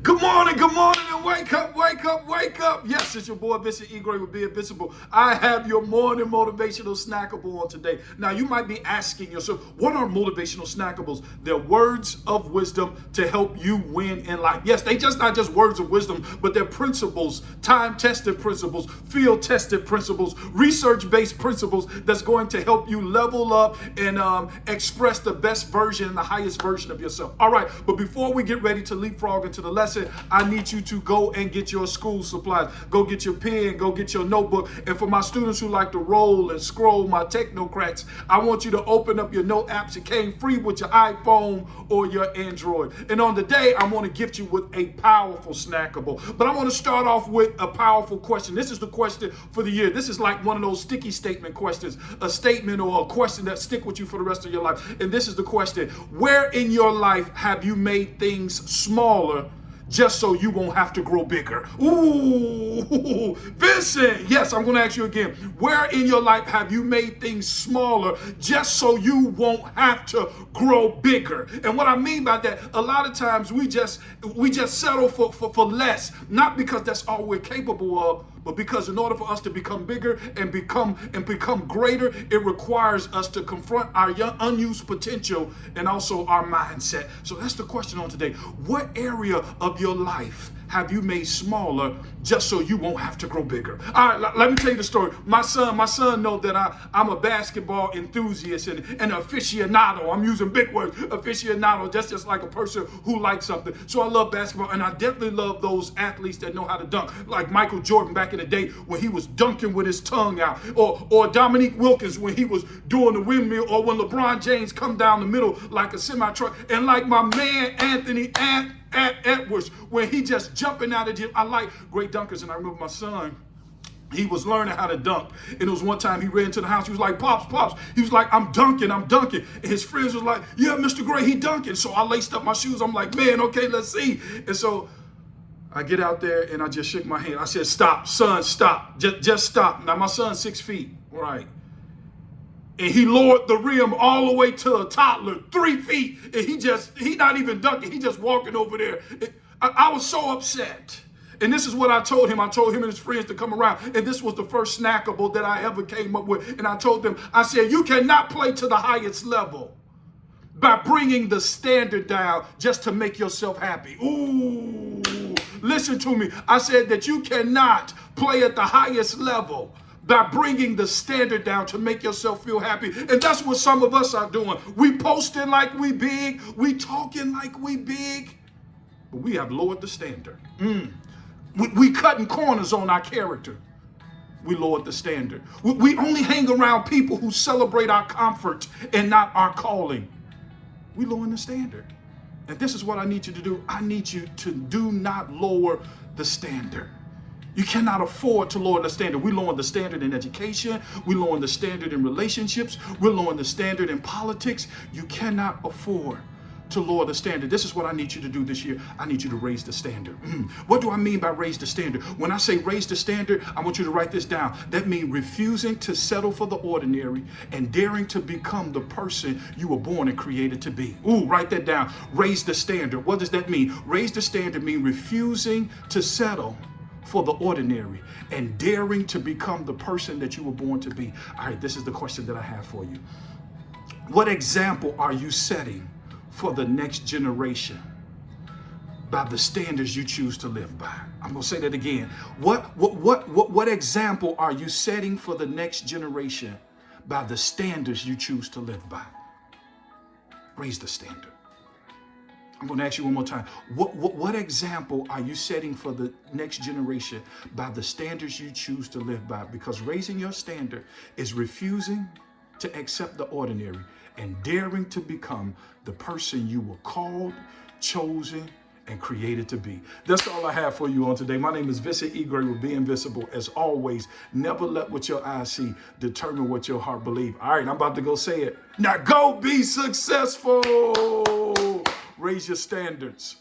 Good morning, and wake up, wake up, wake up. Yes, it's your boy, Bishop E. Gray with Be Invincible. I have your morning motivational snackable on today. Now, you might be asking yourself, what are motivational snackables? They're words of wisdom to help you win in life. Yes, they just not just words of wisdom, but they're principles, time-tested principles, field-tested principles, research-based principles that's going to help you level up and express the best version and the highest version of yourself. All right, but before we get ready to leapfrog into the lesson, I need you to go and get your school supplies. Go get your pen, go get your notebook. And for my students who like to roll and scroll, my technocrats, I want you to open up your note apps. It came free with your iPhone or your Android. And on the day, I want to gift you with a powerful snackable. But I want to start off with a powerful question. This is the question for the year. This is like one of those sticky statement questions, a statement or a question that stick with you for the rest of your life. And this is the question: where in your life have you made things smaller just so you won't have to grow bigger? Ooh, Vincent, yes, I'm going to ask you again. Where in your life have you made things smaller just so you won't have to grow bigger? And what I mean by that, a lot of times we just settle for less, not because that's all we're capable of, but because in order for us to become bigger and become greater, it requires us to confront our unused potential and also our mindset. So that's the question on today. What area of your life have you made smaller just so you won't have to grow bigger? All right, let me tell you the story. My son knows that I'm a basketball enthusiast and an aficionado. I'm using big words, aficionado. That's just like a person who likes something. So I love basketball, and I definitely love those athletes that know how to dunk, like Michael Jordan back in the day when he was dunking with his tongue out, or Dominique Wilkins when he was doing the windmill, or when LeBron James come down the middle like a semi-truck, and like my man Anthony Edwards when he just jumping out of the gym. I like great dunkers, and I remember my son, he was learning how to dunk. And it was one time he ran to the house. He was like, Pops. He was like, I'm dunking. And his friends was like, yeah, Mr. Gray, he dunking. So I laced up my shoes. I'm like, man, okay, let's see. And so I get out there and I just shook my hand. I said, stop, son, stop. Just stop. Now my son's 6 feet, right? And he lowered the rim all the way to a toddler, 3 feet. And he not even dunking. He just walking over there. I was so upset. And this is what I told him. I told him and his friends to come around. And this was the first snackable that I ever came up with. And I told them, I said, you cannot play to the highest level by bringing the standard down just to make yourself happy. Ooh, listen to me. I said that you cannot play at the highest level by bringing the standard down to make yourself feel happy. And that's what some of us are doing. We posting like we big. We talking like we big. But we have lowered the standard. We cutting corners on our character. We lowered the standard. We only hang around people who celebrate our comfort and not our calling. We lowering the standard. And this is what I need you to do. I need you to do not lower the standard. You cannot afford to lower the standard. We're lowering the standard in education. We're lowering the standard in relationships. We're lowering the standard in politics. You cannot afford to lower the standard. This is what I need you to do this year. I need you to raise the standard. What do I mean by raise the standard? When I say raise the standard, I want you to write this down. That means refusing to settle for the ordinary and daring to become the person you were born and created to be. Ooh, write that down. Raise the standard. What does that mean? Raise the standard means refusing to settle for the ordinary and daring to become the person that you were born to be. All right, this is the question that I have for you. What example are you setting for the next generation by the standards you choose to live by? I'm going to say that again. What example are you setting for the next generation by the standards you choose to live by? Raise the standard. I'm going to ask you one more time. What example are you setting for the next generation by the standards you choose to live by? Because raising your standard is refusing to accept the ordinary and daring to become the person you were called, chosen, and created to be. That's all I have for you on today. My name is Vincent E. Gray with Be Invincible. As always, never let what your eyes see determine what your heart believes. All right, I'm about to go say it. Now go be successful. Raise your standards.